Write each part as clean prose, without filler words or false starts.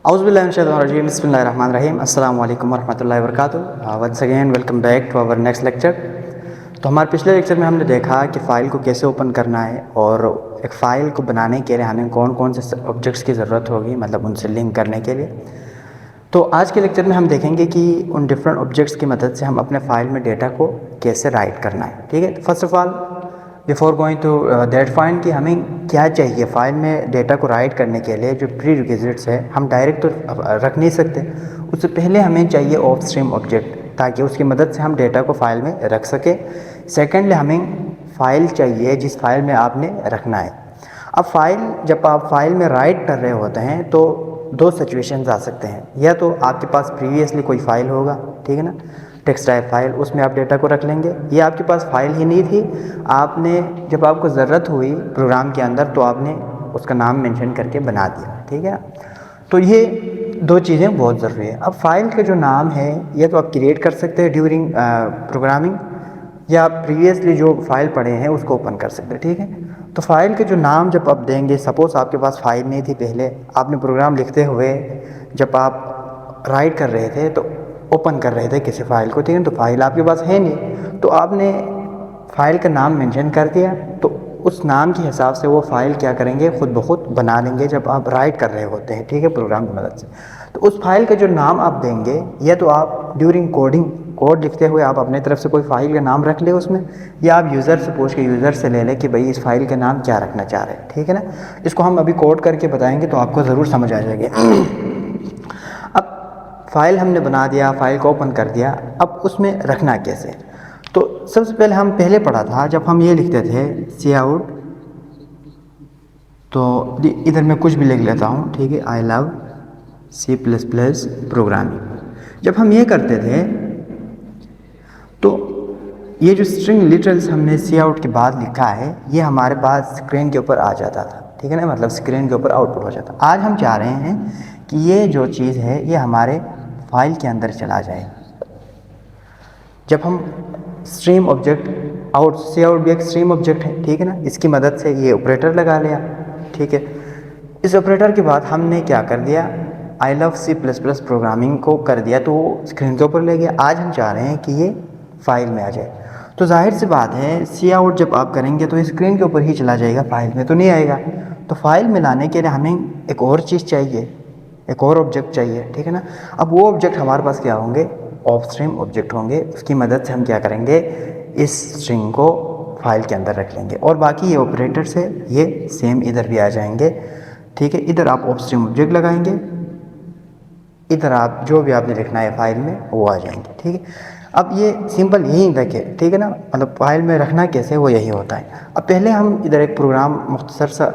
औज़ुबिल्लाहिमिनश्शैतानिर्रजीम बिस्मिल्लाहिर्रहमानिर्रहीम अस्सलामु अलैकुम वरहमतुल्लाहि वबरकातुहू। Once again welcome back to our next lecture. तो हमारे पिछले लेक्चर में हमने देखा कि फ़ाइल को कैसे ओपन करना है और एक फ़ाइल को बनाने के लिए हमें कौन कौन से ऑब्जेक्ट्स की ज़रूरत होगी, मतलब उनसे लिंक करने के लिए। तो आज के लेक्चर में हम देखेंगे कि उन डिफरेंट ऑब्जेक्ट्स की मदद से हम अपने फ़ाइल में डेटा को कैसे राइट करना है। ठीक है, first of all before going to that point कि हमें क्या चाहिए फ़ाइल में डेटा को राइट करने के लिए, जो प्री रिक्विजिट्स है हम डायरेक्ट तो रख नहीं सकते। उससे पहले हमें चाहिए ऑफ स्ट्रीम ऑब्जेक्ट, ताकि उसकी मदद से हम डेटा को फ़ाइल में रख सकें। सेकेंडली हमें फ़ाइल चाहिए जिस फाइल में आपने रखना है। अब जब आप फाइल में राइट कर रहे होते हैं तो दो सिचुएशंस आ सकते हैं। या तो आपके पास प्रीवियसली कोई फ़ाइल होगा, ठीक है ना, टेक्स्ट टाइप फाइल, उसमें आप डेटा को रख लेंगे। या आपके पास फ़ाइल ही नहीं थी, आपने जब आपको ज़रूरत हुई प्रोग्राम के अंदर तो आपने उसका नाम मेंशन करके बना दिया। ठीक है, तो ये दो चीज़ें बहुत ज़रूरी है। अब फाइल का जो नाम है ये तो आप क्रिएट कर सकते हैं ड्यूरिंग प्रोग्रामिंग, या आप प्रीवियसली जो फाइल पढ़े हैं उसको ओपन कर सकते हैं। ठीक है, तो फाइल के जो नाम जब आप देंगे, सपोज़ आपके पास फाइल नहीं थी, पहले आपने प्रोग्राम लिखते हुए जब आप राइट कर रहे थे तो ओपन कर रहे थे किसी फाइल को, ठीक है, तो फाइल आपके पास है नहीं, तो आपने फाइल का नाम मेंशन कर दिया, तो उस नाम के हिसाब से वो फाइल क्या करेंगे, खुद ब खुद बना लेंगे जब आप राइट कर रहे होते हैं। ठीक है, प्रोग्राम की मदद से। तो उस फाइल का जो नाम आप देंगे, या तो आप ड्यूरिंग कोड लिखते हुए आप अपने तरफ से कोई फाइल का नाम रख ले उसमें, या आप यूज़र से पूछ के यूज़र से ले लें कि भाई इस फाइल का नाम क्या रखना चाह रहे हैं। ठीक है ना, इसको हम अभी कोड करके बताएंगे तो आपको ज़रूर समझ आ जाएगी। अब फाइल हमने बना दिया, फाइल को ओपन कर दिया, अब उसमें रखना कैसे। तो सबसे पहले हम पहले पढ़ा था जब हम ये लिखते थे सी आउट, तो इधर मैं कुछ भी लिख लेता हूँ, ठीक है, आई लव C++ प्रोग्रामिंग। जब हम ये करते थे तो ये जो स्ट्रिंग लिटरल्स हमने सी आउट के बाद लिखा है ये हमारे पास स्क्रीन के ऊपर आ जाता था। ठीक है ना, मतलब स्क्रीन के ऊपर आउटपुट हो जाता। आज हम चाह रहे हैं कि ये जो चीज़ है ये हमारे फाइल के अंदर चला जाए। जब हम स्ट्रीम ऑब्जेक्ट सी आउट भी एक स्ट्रीम ऑब्जेक्ट है, ठीक है ना, इसकी मदद से ये ऑपरेटर लगा लिया। ठीक है, इस ऑपरेटर के बाद हमने क्या कर दिया, आई लव C++ प्रोग्रामिंग को कर दिया, तो वो स्क्रीन के ऊपर ले गया। आज हम चाह रहे हैं कि ये फाइल में आ जाए, तो जाहिर सी बात है सी आउट जब आप करेंगे तो स्क्रीन के ऊपर ही चला जाएगा, फाइल में तो नहीं आएगा। तो फाइल में लाने के लिए हमें एक और चीज़ चाहिए, एक और ऑब्जेक्ट चाहिए। ठीक है ना, अब वो ऑब्जेक्ट हमारे पास क्या होंगे, ऑफ स्ट्रीम ऑब्जेक्ट होंगे। उसकी मदद से हम क्या करेंगे, इस स्ट्रिंग को फाइल के अंदर रख लेंगे, और बाकी ये ऑपरेटर से ये सेम इधर भी आ जाएंगे। ठीक है, इधर आप ऑफ स्ट्रीम ऑब्जेक्ट लगाएंगे, इधर आप जो भी आपने लिखना है फाइल में वो आ जाएंगे। ठीक है, अब ये सिंपल यही रखें, ठीक है ना, मतलब फाइल में रखना कैसे वो यही होता है। अब पहले हम इधर एक प्रोग्राम मुख्तसर सा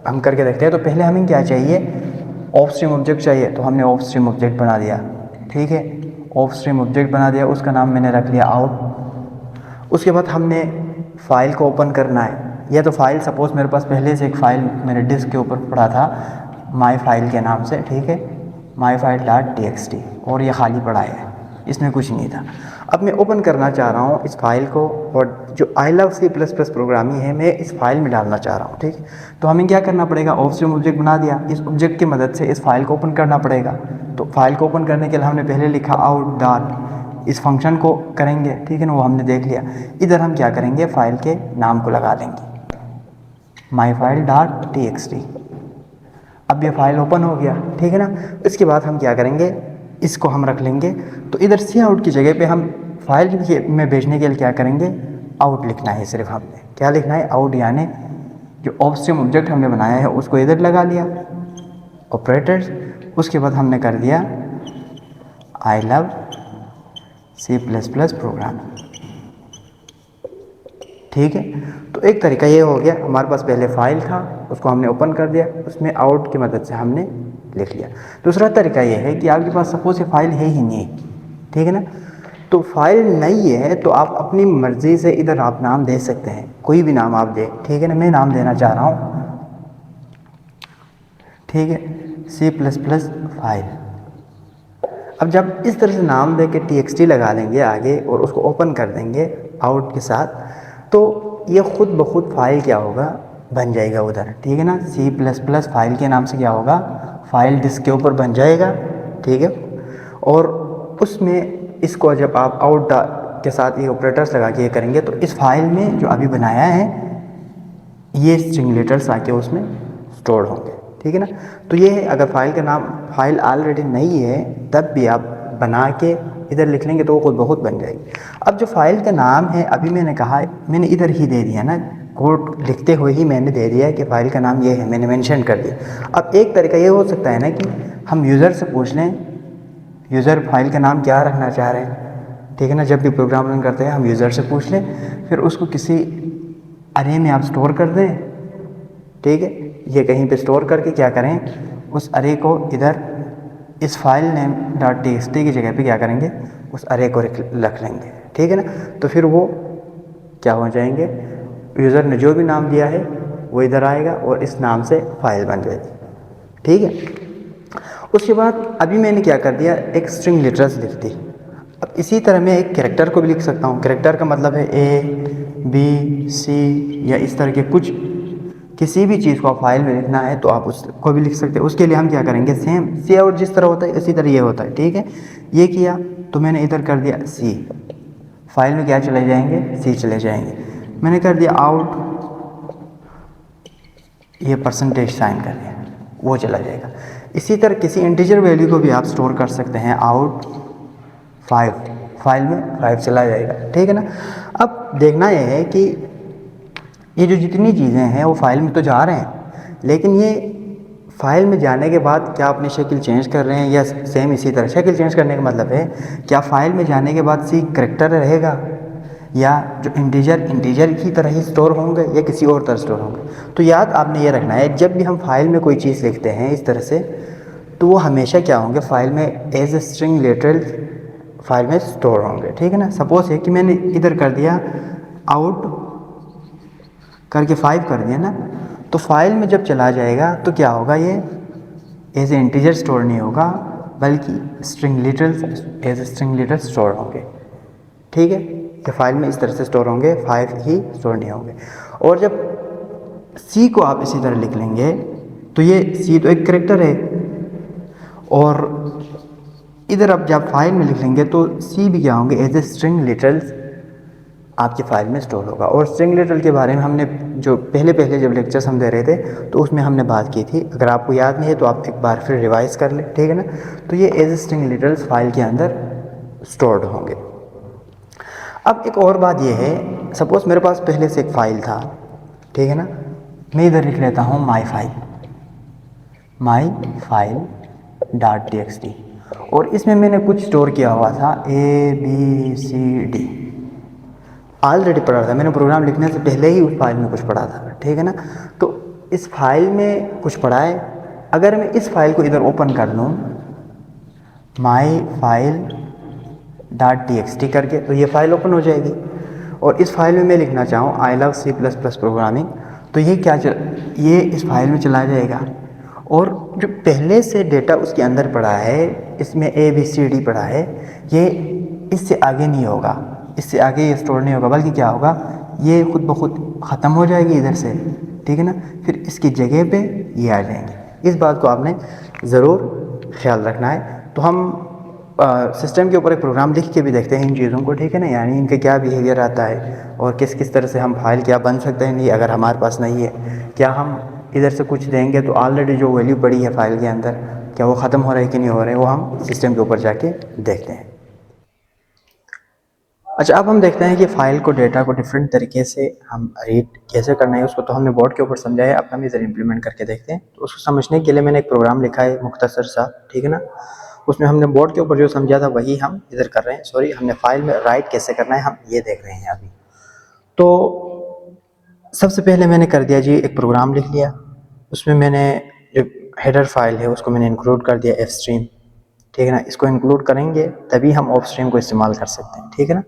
हम करके देखते हैं। तो पहले हमें क्या चाहिए, ऑफ स्ट्रीम ऑब्जेक्ट चाहिए, तो हमने ऑफ स्ट्रीम ऑब्जेक्ट बना दिया। ठीक है, ऑफ स्ट्रीम ऑब्जेक्ट बना दिया, उसका नाम मैंने रख लिया आउट। उसके बाद हमने फ़ाइल को ओपन करना है। या तो फाइल, सपोज़ मेरे पास पहले से एक फ़ाइल मेरे डिस्क के ऊपर पड़ा था माई फाइल के नाम से, ठीक है, myfile.txt, और ये खाली पड़ा है, इसमें कुछ नहीं था। अब मैं ओपन करना चाह रहा हूँ इस फाइल को, और जो आई लव C++ प्रोग्रामिंग है मैं इस फाइल में डालना चाह रहा हूँ। ठीक है, तो हमें क्या करना पड़ेगा, ऑफ स्ट्रीम ऑब्जेक्ट बना दिया, इस ऑब्जेक्ट की मदद से इस फाइल को ओपन करना पड़ेगा। तो फाइल को ओपन करने के लिए हमने पहले लिखा आउट डॉट, इस फंक्शन को करेंगे, ठीक है ना, वो हमने देख लिया। इधर हम क्या करेंगे, फाइल के नाम को लगा देंगे myfile.txt। अब ये फाइल ओपन हो गया, ठीक है ना। इसके बाद हम क्या करेंगे, इसको हम रख लेंगे। तो इधर सी आउट की जगह पे हम फाइल में भेजने के लिए क्या करेंगे, आउट लिखना है। सिर्फ हमने क्या लिखना है, आउट, यानी जो ऑफ स्ट्रीम ऑब्जेक्ट हमने बनाया है उसको इधर लगा लिया, ऑपरेटर्स। उसके बाद हमने कर दिया आई लव C++ प्रोग्राम। ठीक है, तो एक तरीका ये हो गया, हमारे पास पहले फ़ाइल था उसको हमने ओपन कर दिया, उसमें आउट की मदद से हमने लिख लिया। दूसरा तरीका ये है कि आपके पास सपोज ये फाइल है ही नहीं, ठीक है ना, तो फाइल नहीं है तो आप अपनी मर्ज़ी से इधर आप नाम दे सकते हैं, कोई भी नाम आप दें। ठीक है ना, मैं नाम देना चाह रहा हूँ, ठीक है, C++ फाइल। अब जब इस तरह से नाम दे के TXT लगा लेंगे आगे और उसको ओपन कर देंगे आउट के साथ, तो ये ख़ुद ब खुद फाइल क्या होगा, बन जाएगा उधर, ठीक है ना। सी प्लस प्लस फाइल के नाम से क्या होगा, फाइल डिस्क के ऊपर बन जाएगा, ठीक है। और उसमें इसको जब आप आउट के साथ ये ऑपरेटर्स लगा के ये करेंगे तो इस फाइल में जो अभी बनाया है ये स्ट्रिंग लेटर्स आके उसमें स्टोर होंगे, ठीक है ना। तो ये है, अगर फाइल का नाम, फाइल ऑलरेडी नहीं है तब भी आप बना के इधर लिख लेंगे तो वो खुद बहुत बन जाएगी। अब जो फाइल का नाम है, अभी मैंने कहा, मैंने इधर ही दे दिया ना, कोड लिखते हुए ही मैंने दे दिया कि फाइल का नाम ये है, मैंने मेंशन कर दिया। अब एक तरीका ये हो सकता है ना कि हम यूज़र से पूछ लें, यूज़र फाइल का नाम क्या रखना चाह रहे हैं, ठीक है ना। जब भी प्रोग्राम रन करते हैं हम यूज़र से पूछ लें, फिर उसको किसी अरे में आप स्टोर कर दें, ठीक है। ये कहीं पे स्टोर करके क्या करें, उस अरे को इधर इस फाइल नेम डॉट टीएक्सटी की जगह पे क्या करेंगे, उस अरे को रख लेंगे, ठीक है ना। तो फिर वो क्या हो जाएंगे, यूज़र ने जो भी नाम दिया है वो इधर आएगा और इस नाम से फाइल बन जाएगी, ठीक है। उसके बाद अभी मैंने क्या कर दिया, एक स्ट्रिंग लेटर्स लिख दी। अब इसी तरह मैं एक कैरेक्टर को भी लिख सकता हूँ। कैरेक्टर का मतलब है A B C या इस तरह के कुछ, किसी भी चीज़ को आप फाइल में लिखना है तो आप उसको भी लिख सकते हैं। उसके लिए हम क्या करेंगे, सेम सी आउट जिस तरह होता है इसी तरह ये होता है, ठीक है। ये किया तो मैंने इधर कर दिया सी, फाइल में क्या चले जाएंगे, सी चले जाएंगे। मैंने कर दिया आउट, ये परसेंटेज साइन कर दिया, वो चला जाएगा। इसी तरह किसी इंटीजर वैल्यू को भी आप स्टोर कर सकते हैं, आउट 5, फाइल में 5 चला जाएगा, ठीक है ना। अब देखना यह है कि ये जो जितनी चीज़ें हैं वो फाइल में तो जा रहे हैं, लेकिन ये फाइल में जाने के बाद क्या अपनी शक्ल चेंज कर रहे हैं या सेम इसी तरह। शक्ल चेंज करने का मतलब है क्या फाइल में जाने के बाद सी करैक्टर रहेगा या जो इंटीजर की तरह ही स्टोर होंगे या किसी और तरह स्टोर होंगे। तो याद आपने ये रखना है, जब भी हम फाइल में कोई चीज़ लिखते हैं इस तरह से तो वो हमेशा क्या होंगे, फाइल में as a string literal file में स्टोर होंगे, ठीक है ना। सपोज है कि मैंने इधर कर दिया आउट करके 5 कर दिया ना, तो फाइल में जब चला जाएगा तो क्या होगा, ये एज ए इंटीजर स्टोर नहीं होगा बल्कि string letters as a string letter store होंगे, ठीक है। ये फाइल में इस तरह से स्टोर होंगे, 5 ही स्टोर नहीं होंगे। और जब सी को आप इसी तरह लिख लेंगे तो ये सी तो एक कैरेक्टर है, और इधर अब जब फाइल में लिख लेंगे तो सी भी क्या होंगे, एज ए स्ट्रिंग लेटर्स आपकी फ़ाइल में स्टोर होगा। और स्ट्रिंग लेटर के बारे में हमने जो पहले जब लेक्चर्स हम दे रहे थे तो उसमें हमने बात की थी, अगर आपको याद नहीं है तो आप एक बार फिर रिवाइज़ कर लें, ठीक है ना। तो ये as a string letters file के अंदर स्टोर्ड होंगे। अब एक और बात ये है, सपोज़ मेरे पास पहले से एक फ़ाइल था, ठीक है ना। मैं इधर लिख लेता हूँ माई फाइल डॉट txt, और इसमें मैंने कुछ स्टोर किया हुआ था ABCD, ऑलरेडी पढ़ा था मैंने, प्रोग्राम लिखने से पहले ही उस फाइल में कुछ पढ़ा था, ठीक है ना। तो इस फाइल में कुछ पढ़ा है, अगर मैं इस फाइल को इधर ओपन कर लूँ माई फाइल डॉट txt करके, तो ये फाइल ओपन हो जाएगी। और इस फाइल में मैं लिखना चाहूँ आई लव C++ प्रोग्रामिंग, तो ये ये इस फाइल में चला जाएगा। और जो पहले से डेटा उसके अंदर पड़ा है, इसमें ABCD पड़ा है, ये इससे आगे नहीं होगा, इससे आगे ये स्टोर नहीं होगा, बल्कि क्या होगा, ये खुद ब खुद ख़त्म हो जाएगी इधर से, ठीक है ना। फिर इसकी जगह पे ये आ जाएंगे। इस बात को आपने ज़रूर ख्याल रखना है। तो हम सिस्टम के ऊपर एक प्रोग्राम लिख के भी देखते हैं इन चीज़ों को, ठीक है ना, यानी इनका क्या बिहेवियर आता है और किस किस तरह से हम फाइल क्या बन सकते हैं। नहीं, अगर हमारे पास नहीं है, क्या हम इधर से कुछ देंगे तो ऑलरेडी जो वैल्यू पड़ी है फाइल के अंदर, क्या वो ख़त्म हो रहा है कि नहीं हो रहा है, वो हम सिस्टम के ऊपर जाके देखते हैं। अच्छा, अब हम देखते हैं कि फ़ाइल को, डेटा को डिफरेंट तरीके से हम रीड कैसे करना है उसको, तो हमने बोर्ड के ऊपर समझा है, अब हम इधर इम्प्लीमेंट करके देखते हैं। तो उसको समझने के लिए मैंने एक प्रोग्राम लिखा है मुख्तसर सा, ठीक है ना। उसमें हमने बोर्ड के ऊपर जो समझा था वही हम इधर कर रहे हैं। सॉरी, हमने फाइल में राइट कैसे करना है हम ये देख रहे हैं अभी। तो सबसे पहले मैंने कर दिया जी, एक प्रोग्राम लिख लिया, उसमें मैंने जो हेडर फाइल है उसको मैंने इंक्लूड कर दिया fstream, ठीक है ना। इसको इंक्लूड करेंगे तभी हम ऑफस्ट्रीम को इस्तेमाल कर सकते हैं, ठीक है ना।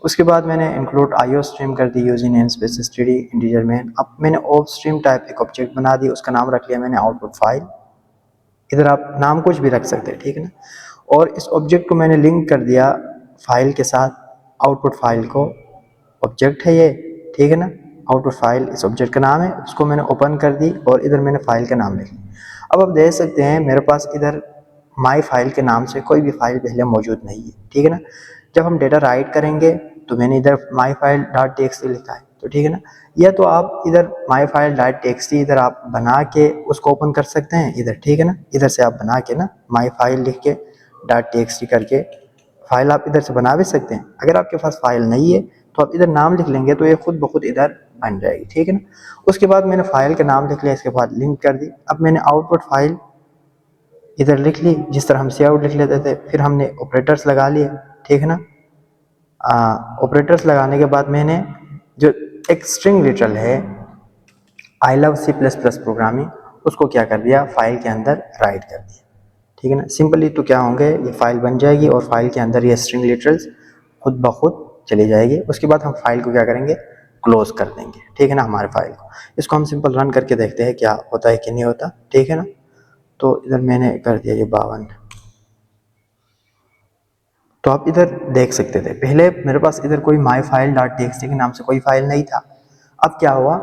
उसके बाद मैंने इंक्लूड IOStream कर दी यूजिंग नेमस्पेस std इंटीजर में। अब मैंने ऑफस्ट्रीम टाइप एक ऑब्जेक्ट बना दी, उसका नाम रख लिया मैंने आउटपुट फाइल। इधर आप नाम कुछ भी रख सकते हैं, ठीक है ना। और इस ऑब्जेक्ट को मैंने लिंक कर दिया फाइल के साथ, आउटपुट फाइल को ऑब्जेक्ट है ये, ठीक है ना। आउटपुट फाइल इस ऑब्जेक्ट का नाम है, उसको मैंने ओपन कर दी और इधर मैंने फाइल का नाम लिख लिया। अब आप देख सकते हैं मेरे पास इधर माई फाइल के नाम से कोई भी फाइल पहले मौजूद नहीं है, ठीक है ना। जब हम डेटा राइट करेंगे तो मैंने इधर माई फाइल डॉट टेक्स्ट लिखा है, तो ठीक है ना। या तो आप इधर माई फाइल डॉट टेक्स्ट इधर आप बना के उसको ओपन कर सकते हैं इधर, ठीक है ना। इधर से आप बना के ना माई फाइल लिख के डॉट टेक्स्ट करके फाइल आप इधर से बना भी सकते हैं। अगर आपके पास फाइल नहीं है तो आप इधर नाम लिख लेंगे तो ये खुद ब खुद इधर बन जाएगी, ठीक है ना। उसके बाद मैंने फाइल का नाम लिख लिया, इसके बाद लिंक कर दी। अब मैंने आउटपुट फाइल इधर लिख ली जिस तरह हम सी आउट लिख लेते थे, फिर हमने ऑपरेटर्स लगा लिए, ठीक है ना। ऑपरेटर्स लगाने के बाद मैंने जो एक स्ट्रिंग लिटरल है I love C plus plus programming, उसको क्या कर दिया फाइल के अंदर राइट कर दिया, ठीक है ना। सिंपली तो क्या होंगे, ये फाइल बन जाएगी और फाइल के अंदर ये स्ट्रिंग लिटरल्स खुद ब खुद चली जाएगी। उसके बाद हम फाइल को क्या करेंगे, क्लोज कर देंगे, ठीक है ना, हमारे फाइल को। इसको हम सिंपल रन करके देखते हैं क्या होता है कि नहीं होता, ठीक है ना। तो इधर मैंने कर दिया ये 52। तो आप इधर देख सकते थे पहले मेरे पास इधर कोई माई फाइल डॉट टेक्स्ट के नाम से कोई फाइल नहीं था। अब क्या हुआ,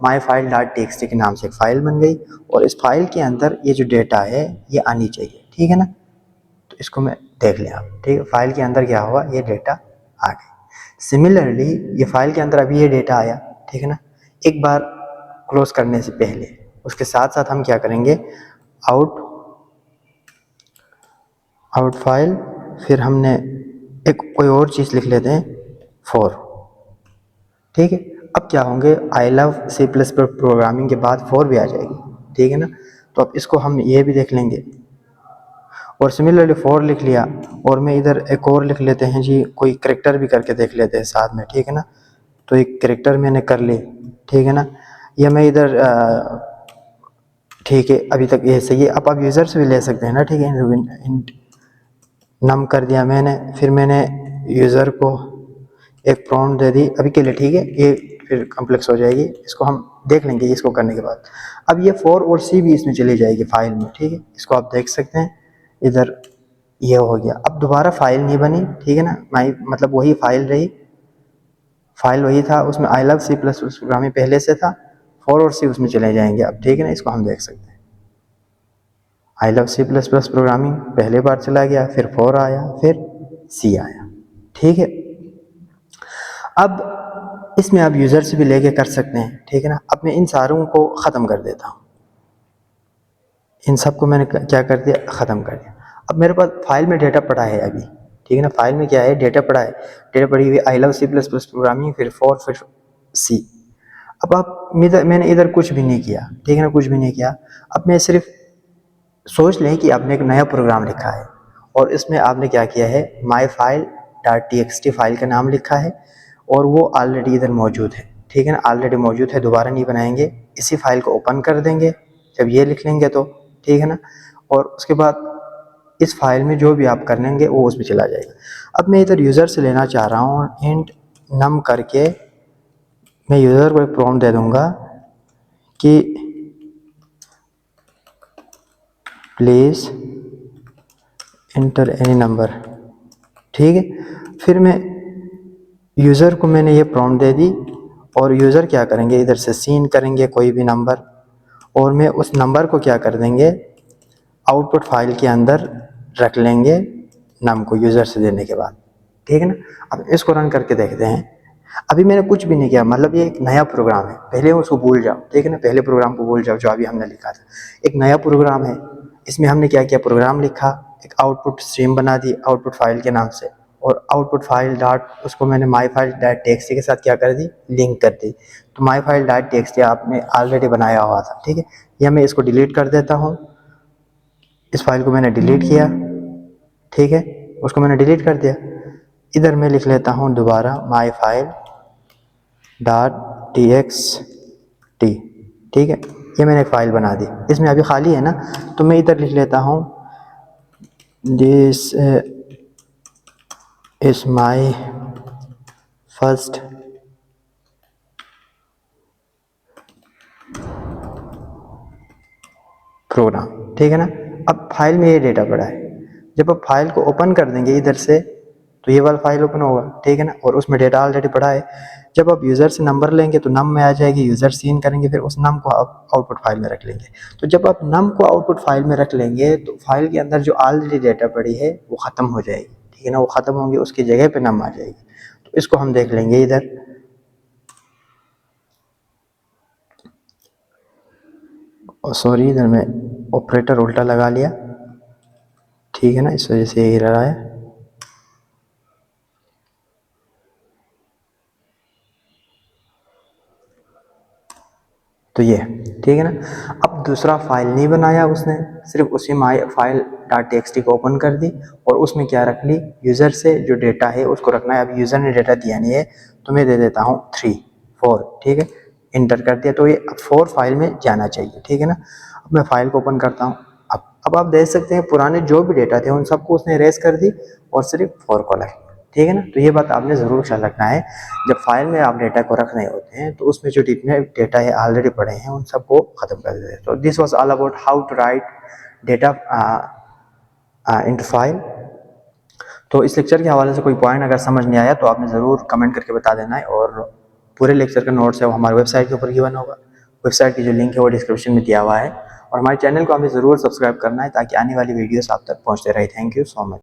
माई फाइल डॉट टेक्स्ट के नाम से एक फाइल बन गई और इस फाइल के अंदर ये जो डेटा है ये आनी चाहिए, ठीक है ना। तो इसको मैं देख लें आप, ठीक है। फाइल के अंदर क्या हुआ, ये डेटा आ गई। सिमिलरली ये फाइल के अंदर अभी ये डेटा आया, ठीक है ना। एक बार क्लोज करने से पहले उसके साथ साथ हम क्या करेंगे, आउट फाइल, फिर हमने एक कोई और चीज़ लिख लेते हैं 4, ठीक है। अब क्या होंगे, I love C plus programming के बाद 4 भी आ जाएगी, ठीक है ना। तो अब इसको हम ये भी देख लेंगे और सिमिलरली 4 लिख लिया और मैं इधर एक और लिख लेते हैं जी, कोई करेक्टर भी करके देख लेते हैं साथ में, ठीक है ना। तो एक करेक्टर मैंने कर ली, ठीक है ना। या मैं इधर ठीक है अभी तक ये सही है। अब आप यूज़र से भी ले सकते हैं ना, ठीक है। नम कर दिया मैंने, फिर मैंने यूज़र को एक प्रॉम्प्ट दे दी अभी के लिए, ठीक है। ये फिर कॉम्प्लेक्स हो जाएगी, इसको हम देख लेंगे इसको करने के बाद। अब ये 4 और C भी इसमें चली जाएगी फाइल में, ठीक है। इसको आप देख सकते हैं इधर ये हो गया। अब दोबारा फाइल नहीं बनी, ठीक है ना, माई मतलब वही फाइल रही, फाइल वही था, उसमें I love C plus programming पहले से था, 4 और C उसमें चले जाएंगे अब, ठीक है ना। इसको हम देख सकते हैं I love C plus plus programming पहले बार चला गया, फिर 4 आया, फिर C आया, ठीक है। अब इसमें आप यूज़र से भी लेके कर सकते हैं, ठीक है ना। अब मैं इन सारों को ख़त्म कर देता हूँ, इन सब को मैंने क्या कर दिया, ख़त्म कर दिया। अब मेरे पास फाइल में डेटा पड़ा है अभी, ठीक है ना। फाइल में क्या है, डेटा पड़ा है, डेटा पड़ी हुई I love C plus plus programming, फिर 4, फिर C। अब आप मैंने इधर कुछ भी नहीं किया, ठीक है ना, कुछ भी नहीं किया। अब मैं सिर्फ सोच लें कि आपने एक नया प्रोग्राम लिखा है और इसमें आपने क्या किया है, my file dot T file का नाम लिखा है और वो ऑलरेडी इधर मौजूद है, ठीक है ना, ऑलरेडी मौजूद है, दोबारा नहीं बनाएंगे। इसी फाइल को ओपन कर देंगे जब ये लिख लेंगे तो, ठीक है ना। और उसके बाद इस फाइल में जो भी आप कर लेंगे वो उसमें चला जाएगा। अब मैं इधर यूज़र से लेना चाह रहा हूँ, इंट नम करके मैं यूज़र को एक प्रॉम्प्ट दे दूँगा कि प्लीज़ इंटर एनी नंबर, ठीक है। फिर मैं यूज़र को मैंने ये प्रॉम्प्ट दे दी और यूज़र क्या करेंगे, इधर से सीन करेंगे कोई भी नंबर और मैं उस नंबर को क्या कर देंगे, आउटपुट फाइल के अंदर रख लेंगे नम को यूज़र से देने के बाद, ठीक है ना। अब इसको रन करके देखते हैं। अभी मैंने कुछ भी नहीं किया, मतलब ये एक नया प्रोग्राम है, पहले उसको भूल जाओ, ठीक है ना, पहले प्रोग्राम को भूल जाओ जो अभी हमने लिखा था। एक नया प्रोग्राम है, इसमें हमने क्या किया, प्रोग्राम लिखा, एक आउटपुट स्ट्रीम बना दी आउटपुट फाइल के नाम से और आउटपुट फाइल डॉट उसको मैंने माई फाइल डॉट टेक्स्ट के साथ क्या कर दी, लिंक कर दी। तो माई फाइल डॉट टेक्स्ट आपने ऑलरेडी बनाया हुआ था, ठीक है। या मैं इसको डिलीट कर देता हूँ, इस फाइल को मैंने डिलीट किया, ठीक है, उसको मैंने डिलीट कर दिया। इधर मैं लिख लेता हूँ दोबारा माई फाइल डॉट txt, ठीक है। ये मैंने एक फ़ाइल बना दी, इसमें अभी खाली है ना, तो मैं इधर लिख लेता हूँ this is my first program, ठीक है ना। अब फाइल में ये डेटा पड़ा है, जब आप फाइल को ओपन कर देंगे इधर से तो ये वाला फाइल ओपन होगा, ठीक है ना, और उसमें डेटा ऑलरेडी पड़ा है। जब आप यूज़र से नंबर लेंगे तो नम में आ जाएगी, यूज़र सीन करेंगे, फिर उस नम को आप आउटपुट फाइल में रख लेंगे। तो जब आप नम को आउटपुट फाइल में रख लेंगे तो फाइल के अंदर जो ऑलरेडी डेटा पड़ी है वो ख़त्म हो जाएगी, ठीक है ना, वो ख़त्म होंगी, उसकी जगह पे नम आ जाएगी। तो इसको हम देख लेंगे इधर। सॉरी, इधर मैं ऑपरेटर उल्टा लगा लिया, ठीक है ना, इस वजह से ये एरर आया। तो ये ठीक है ना। अब दूसरा फाइल नहीं बनाया उसने, सिर्फ उसी माई फाइल डॉट टीएक्सटी को ओपन कर दी और उसमें क्या रख ली, यूज़र से जो डेटा है उसको रखना है। अब यूज़र ने डेटा दिया नहीं है तो मैं दे देता हूँ 3 4, ठीक है, इंटर कर दिया तो ये 4 फाइल में जाना चाहिए, ठीक है ना। अब मैं फाइल को ओपन करता हूँ। अब आप देख सकते हैं पुराने जो भी डेटा थे उन सबको उसने इरेज कर दी और सिर्फ 4 कॉलम, ठीक है ना। तो ये बात आपने ज़रूर ख्याल रखना है, जब फाइल में आप डेटा को रख रहे होते हैं तो उसमें जो जितने डेटा है ऑलरेडी पड़े हैं उन सबको ख़त्म कर देते हैं। तो this was all about how to write data into file. तो इस लेक्चर के हवाले से कोई पॉइंट अगर समझ नहीं आया तो आपने ज़रूर कमेंट करके बता देना है, और पूरे लेक्चर का नोट्स है वो हमारे वेबसाइट के ऊपर गिवन होगा। वेबसाइट की जो लिंक है वो डिस्क्रिप्शन में दिया हुआ है, और हमारे चैनल को हमें ज़रूर सब्सक्राइब करना है ताकि आने वाली वीडियोस आप तक पहुंचते रहे। Thank you so much.